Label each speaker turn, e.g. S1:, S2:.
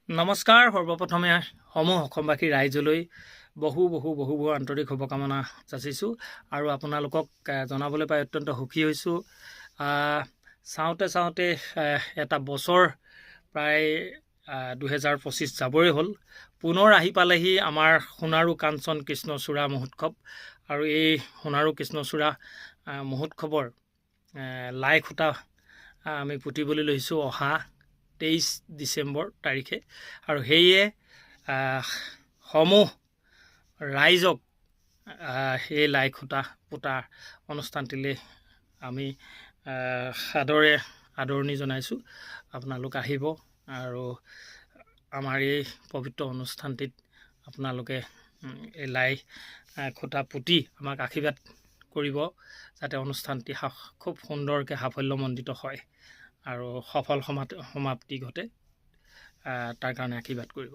S1: নমস্কাৰ। সৰ্বপ্ৰথমে সমূহ অসমবাসী ৰাইজলৈ বহু আন্তৰিক শুভকামনা যাচিছোঁ আৰু আপোনালোকক জনাবলৈ পাই অত্যন্ত সুখী হৈছোঁ। চাওঁতে এটা বছৰ প্ৰায় 2025 যাবই হ'ল। পুনৰ আহি পালেহি আমাৰ সোণাৰু কাঞ্চন কৃষ্ণচূড়া মহোৎসৱ আৰু এই সোণাৰু কৃষ্ণচূড়া মহোৎসৱৰ লাই খুঁটা আমি পুতিবলৈ লৈছোঁ অহা 23 ডিচেম্বৰ তাৰিখে আৰু সেয়ে সমূহ ৰাইজক সেই লাই খুঁটা পুতা অনুষ্ঠানটিলৈ আমি আদৰণি জনাইছোঁ। আপোনালোক আহিব আৰু আমাৰ এই পবিত্ৰ অনুষ্ঠানটিত আপোনালোকে এই লাই খুঁটা পুতি আমাক আশীৰ্বাদ কৰিব, যাতে অনুষ্ঠানটি খুব সুন্দৰকৈ সাফল্যমণ্ডিত হয় আৰু সফল সমাপ্তি ঘটে, তাৰ কাৰণে আশীৰ্বাদ কৰিব।